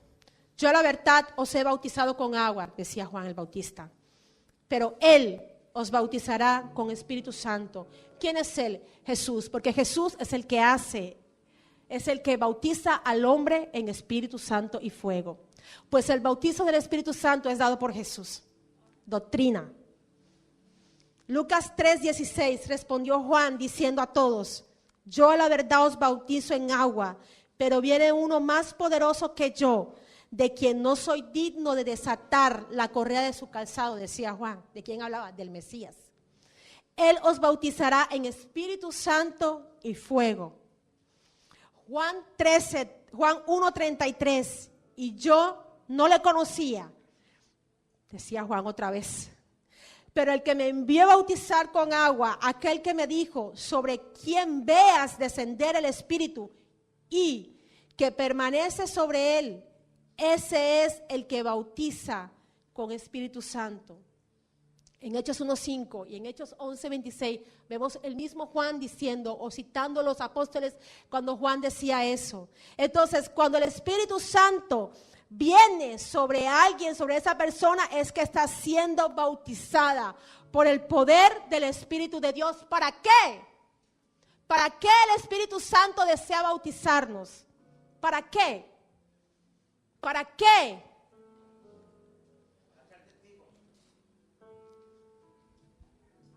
Yo a la verdad os he bautizado con agua, decía Juan el Bautista, pero Él os bautizará con Espíritu Santo. ¿Quién es Él? Jesús, porque Jesús es el que es el que bautiza al hombre en Espíritu Santo y fuego. Pues el bautizo del Espíritu Santo es dado por Jesús. Doctrina. Lucas 3:16, respondió Juan diciendo a todos: yo a la verdad os bautizo en agua, pero viene uno más poderoso que yo, de quien no soy digno de desatar la correa de su calzado, decía Juan. ¿De quién hablaba? Del Mesías. Él os bautizará en Espíritu Santo y fuego. Juan 1:33, y yo no le conocía, decía Juan otra vez, pero el que me envió a bautizar con agua, aquel que me dijo, sobre quien veas descender el Espíritu y que permanece sobre él, ese es el que bautiza con Espíritu Santo. En Hechos 1:5 y en Hechos 11:26 vemos el mismo Juan diciendo o citando a los apóstoles cuando Juan decía eso. Entonces, cuando el Espíritu Santo viene sobre alguien, sobre esa persona, es que está siendo bautizada por el poder del Espíritu de Dios. ¿Para qué? ¿Para qué el Espíritu Santo desea bautizarnos? ¿Para qué? ¿Para qué?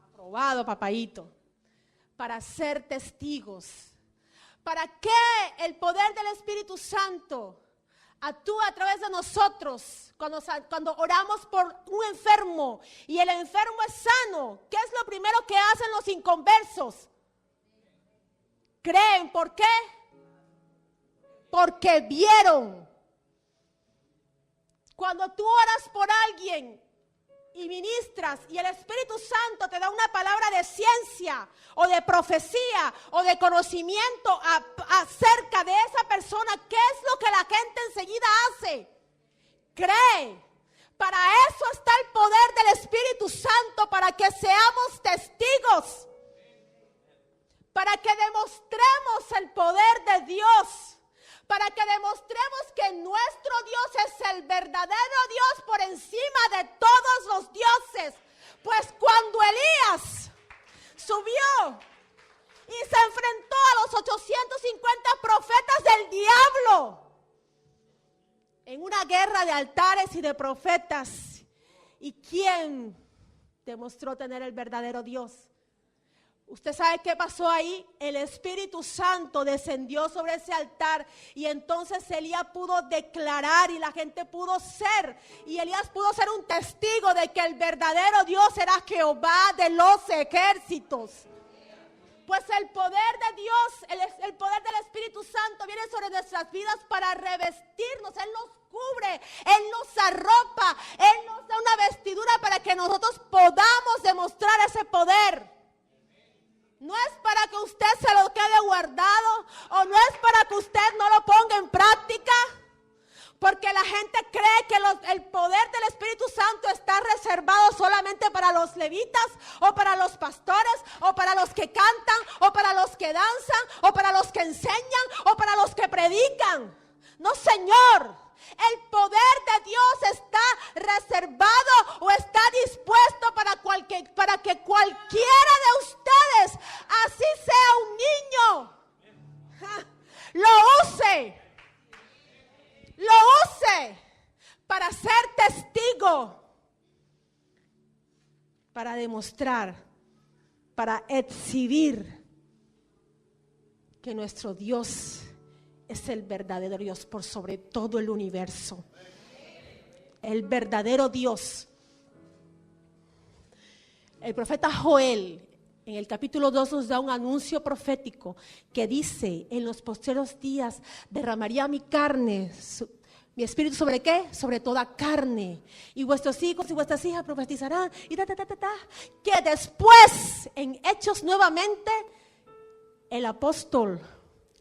Aprobado, papaíto. Para ser testigos. ¿Para qué el poder del Espíritu Santo actúa a través de nosotros cuando oramos por un enfermo y el enfermo es sano? ¿Qué es lo primero que hacen los inconversos? ¿Creen? ¿Por qué? Porque vieron. Cuando tú oras por alguien y ministras y el Espíritu Santo te da una palabra de ciencia o de profecía o de conocimiento acerca de esa persona, ¿qué es lo que la gente enseguida hace? Cree. Para eso está el poder del Espíritu Santo, para que seamos testigos, para que demostremos el poder de Dios, para que demostremos que nuestro Dios es el verdadero Dios por encima de todos los dioses. Pues cuando Elías subió y se enfrentó a los 850 profetas del diablo en una guerra de altares y de profetas, ¿y quién demostró tener el verdadero Dios? ¿Usted sabe qué pasó ahí? El Espíritu Santo descendió sobre ese altar y entonces Elías pudo declarar y la gente pudo ser, y Elías pudo ser un testigo de que el verdadero Dios era Jehová de los ejércitos. Pues el poder de Dios, el poder del Espíritu Santo viene sobre nuestras vidas para revestirnos. Él nos cubre, Él nos arropa, Él nos da una vestidura para que nosotros podamos demostrar ese poder. No es para que usted se lo quede guardado, o no es para que usted no lo ponga en práctica, porque la gente cree que el poder del Espíritu Santo está reservado solamente para los levitas, o para los pastores, o para los que cantan, o para los que danzan, o para los que enseñan, o para los que predican. No, Señor. El poder de Dios está reservado o está dispuesto para que cualquiera de ustedes, así sea un niño, lo use para ser testigo, para demostrar, para exhibir que nuestro Dios es el verdadero Dios por sobre todo el universo. El verdadero Dios. El profeta Joel en el capítulo 2 nos da un anuncio profético que dice: en los postreros días derramaría mi carne, mi espíritu, ¿sobre qué? Sobre toda carne. Y vuestros hijos y vuestras hijas profetizarán. Y que después, en Hechos nuevamente, el apóstol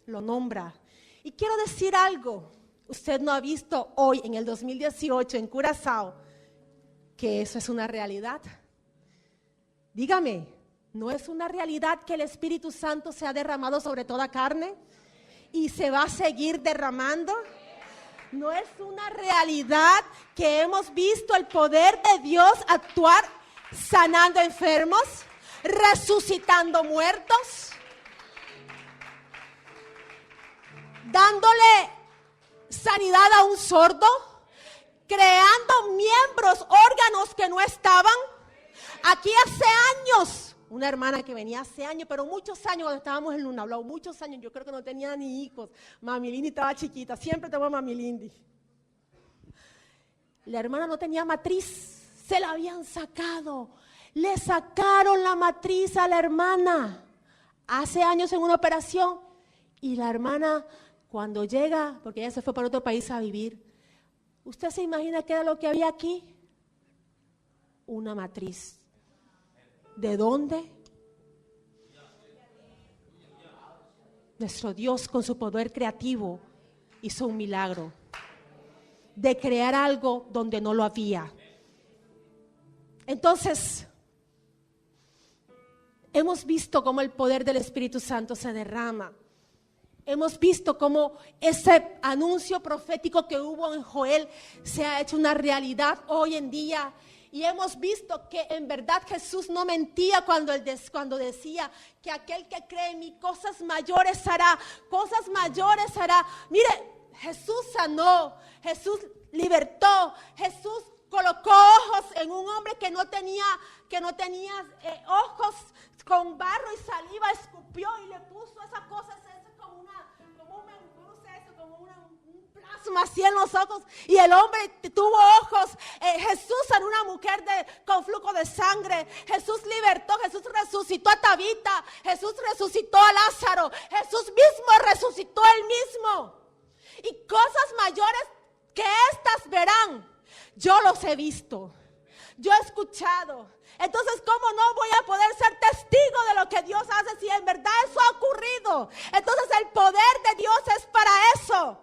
lo nombra. Y quiero decir algo, usted no ha visto hoy en el 2018 en Curazao que eso es una realidad. Dígame, ¿no es una realidad que el Espíritu Santo se ha derramado sobre toda carne y se va a seguir derramando? ¿No es una realidad que hemos visto el poder de Dios actuar sanando enfermos, resucitando muertos, dándole sanidad a un sordo, creando miembros, órganos que no estaban? Aquí hace años, una hermana que venía hace años, pero muchos años cuando estábamos en Luna Blau, muchos años, yo creo que no tenía ni hijos. Mami Lindy estaba chiquita, siempre tengo a Mami Lindy. La hermana no tenía matriz, se la habían sacado. Le sacaron la matriz a la hermana hace años en una operación. Y la hermana, cuando llega, porque ella se fue para otro país a vivir, ¿usted se imagina qué era lo que había aquí? Una matriz. ¿De dónde? Nuestro Dios, con su poder creativo, hizo un milagro de crear algo donde no lo había. Entonces, hemos visto cómo el poder del Espíritu Santo se derrama. Hemos visto cómo ese anuncio profético que hubo en Joel se ha hecho una realidad hoy en día. Y hemos visto que en verdad Jesús no mentía cuando decía que aquel que cree en mí cosas mayores hará, cosas mayores hará. Mire, Jesús sanó, Jesús libertó, Jesús colocó ojos en un hombre que no tenía ojos, con barro y saliva escupió y le puso esa cosa, un plasma así en los ojos, y el hombre tuvo ojos. Jesús sanó una mujer con flujo de sangre. Jesús libertó, Jesús resucitó a Tabita, Jesús resucitó a Lázaro, Jesús mismo resucitó él mismo. Y cosas mayores que estas verán. Yo los he visto, yo he escuchado. Entonces, ¿cómo no voy a poder ser testigo de lo que Dios hace si en verdad eso ha ocurrido? Entonces, el poder de Dios es para eso.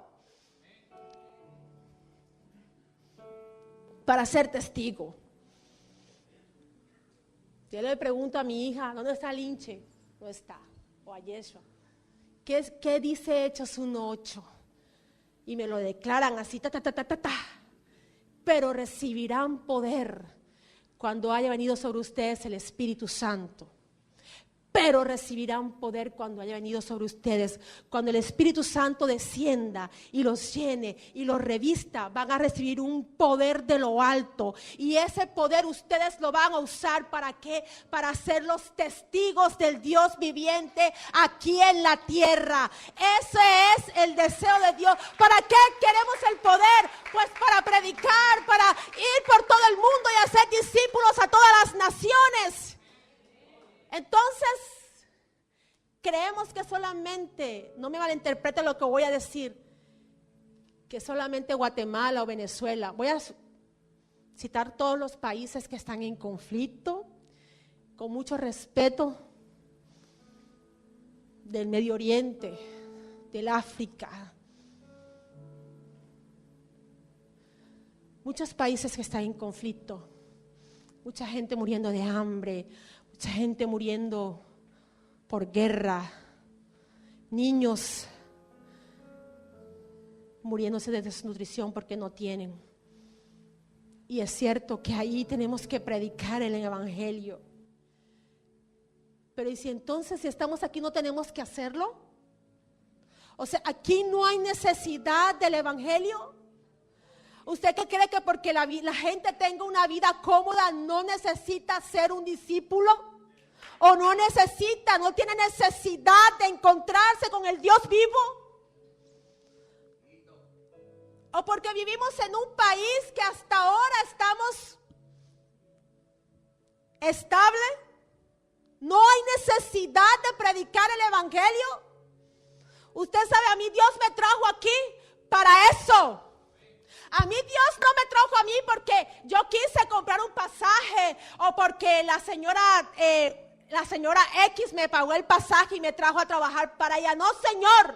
Para ser testigo. Yo le pregunto a mi hija, ¿dónde está Linche? No está. O a Yeshua. ¿Qué dice Hechos 1:8? Y me lo declaran así, Pero recibirán poder cuando haya venido sobre ustedes el Espíritu Santo. Pero recibirán poder cuando haya venido sobre ustedes. Cuando el Espíritu Santo descienda y los llene y los revista, van a recibir un poder de lo alto. Y ese poder ustedes lo van a usar ¿para qué? Para ser los testigos del Dios viviente aquí en la tierra. Ese es el deseo de Dios. ¿Para qué queremos el poder? Pues para predicar, para ir por todo el mundo y hacer discípulos a todas las naciones. Entonces, solamente, no me malinterprete lo que voy a decir, que solamente Guatemala o Venezuela. Voy a citar todos los países que están en conflicto, con mucho respeto, del Medio Oriente, del África. Muchos países que están en conflicto, mucha gente muriendo de hambre, mucha gente muriendo por guerra, niños muriéndose de desnutrición porque no tienen. Y es cierto que ahí tenemos que predicar el evangelio. Pero ¿y si entonces si estamos aquí no tenemos que hacerlo? O sea, aquí no hay necesidad del evangelio. ¿Usted qué cree que porque la gente tenga una vida cómoda no necesita ser un discípulo? ¿O no tiene necesidad de encontrarse con el Dios vivo? ¿O porque vivimos en un país que hasta ahora estamos estable? ¿No hay necesidad de predicar el evangelio? Usted sabe, a mí Dios me trajo aquí para eso. A mí Dios no me trajo a mí porque yo quise comprar un pasaje o porque la señora X me pagó el pasaje y me trajo a trabajar para ella. No, Señor,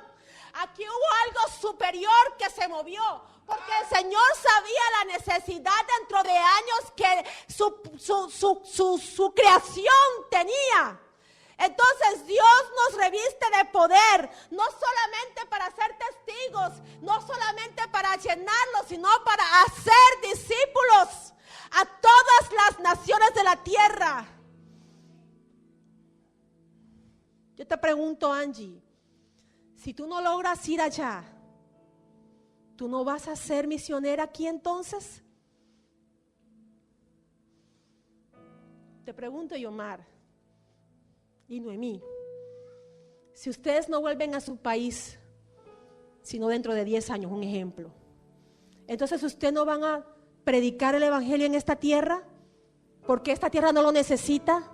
aquí hubo algo superior que se movió. Porque el Señor sabía la necesidad dentro de años que su creación tenía. Entonces Dios nos reviste de poder, no solamente para ser testigos, no solamente para llenarlos, sino para hacer discípulos a todas las naciones de la tierra. Yo te pregunto, Angie, si tú no logras ir allá, ¿tú no vas a ser misionera aquí entonces? Te pregunto, Yomar y Noemí, si ustedes no vuelven a su país, sino dentro de 10 años, un ejemplo, entonces ustedes no van a predicar el evangelio en esta tierra, porque esta tierra no lo necesita.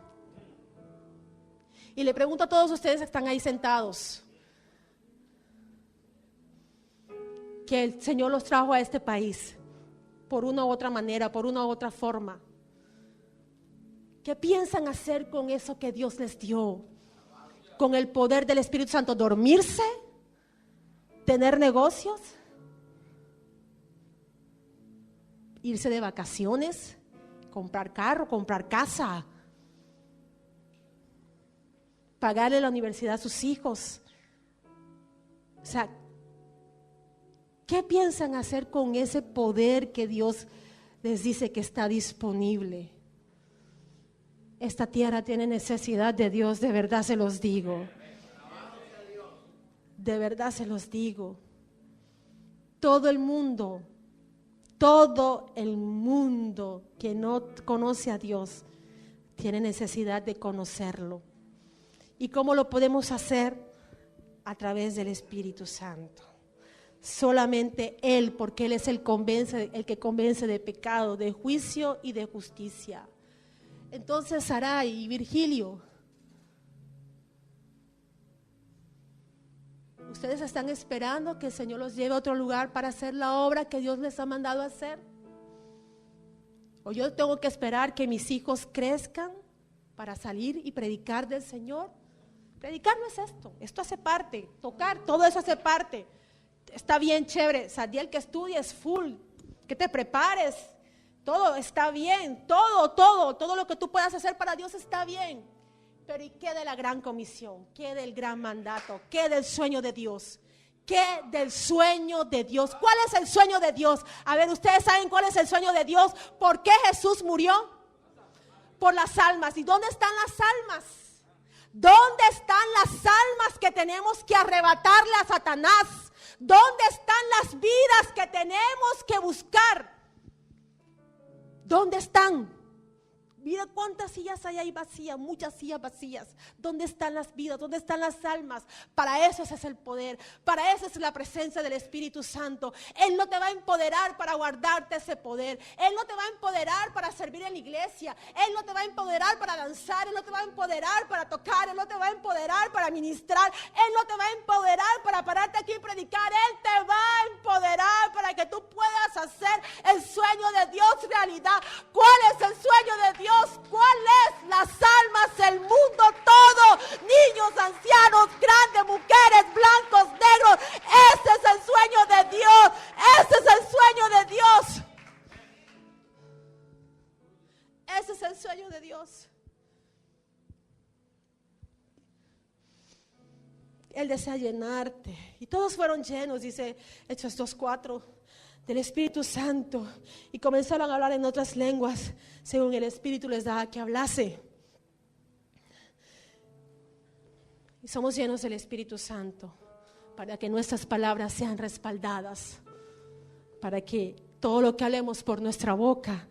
Y le pregunto a todos ustedes que están ahí sentados, que el Señor los trajo a este país por una u otra manera, por una u otra forma. ¿Qué piensan hacer con eso que Dios les dio? Con el poder del Espíritu Santo, ¿dormirse? ¿Tener negocios? ¿Irse de vacaciones? ¿Comprar carro? ¿Comprar casa? ¿Pagarle la universidad a sus hijos? O sea, ¿qué piensan hacer con ese poder que Dios les dice que está disponible? Esta tierra tiene necesidad de Dios, de verdad se los digo. De verdad se los digo. Todo el mundo que no conoce a Dios tiene necesidad de conocerlo. ¿Y cómo lo podemos hacer? A través del Espíritu Santo. Solamente Él, porque Él es el que convence de pecado, de juicio y de justicia. Entonces, Sarai y Virgilio, ¿ustedes están esperando que el Señor los lleve a otro lugar para hacer la obra que Dios les ha mandado a hacer? ¿O yo tengo que esperar que mis hijos crezcan para salir y predicar del Señor? Predicar no es esto hace parte, tocar, todo eso hace parte. Está bien, chévere, Sadiel, que estudies full, que te prepares. Todo está bien, todo lo que tú puedas hacer para Dios está bien. Pero ¿y qué de la gran comisión? ¿Qué del gran mandato? ¿Qué del sueño de Dios? ¿Qué del sueño de Dios? ¿Cuál es el sueño de Dios? A ver, ¿ustedes saben cuál es el sueño de Dios? ¿Por qué Jesús murió? Por las almas. ¿Y dónde están las almas? ¿Dónde están las almas que tenemos que arrebatarle a Satanás? ¿Dónde están las vidas que tenemos que buscar? ¿Dónde están? Mira cuántas sillas hay ahí vacías, muchas sillas vacías. ¿Dónde están las vidas? ¿Dónde están las almas? Para eso ese es el poder, para eso es la presencia del Espíritu Santo. Él no te va a empoderar para guardarte ese poder. Él no te va a empoderar para servir en la iglesia. Él no te va a empoderar para danzar. Él no te va a empoderar para tocar. Él no te va a empoderar para ministrar. Él no te va a empoderar para pararte aquí y predicar. Él te va a empoderar para que tú puedas hacer el sueño de Dios realidad. ¿Cuál es el sueño de Dios? ¿Cuál es? Las almas, el mundo todo, niños, ancianos, grandes, mujeres, blancos, negros. Ese es el sueño de Dios. Ese es el sueño de Dios. Ese es el sueño de Dios. Él desea llenarte. Y todos fueron llenos, dice Hechos 2:4, del Espíritu Santo. Y comenzaron a hablar en otras lenguas, según el Espíritu les daba que hablase. Y somos llenos del Espíritu Santo para que nuestras palabras sean respaldadas, para que todo lo que hablemos por nuestra boca,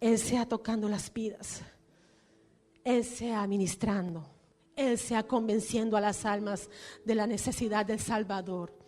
Él sea tocando las vidas, Él sea ministrando, Él sea convenciendo a las almas de la necesidad del Salvador.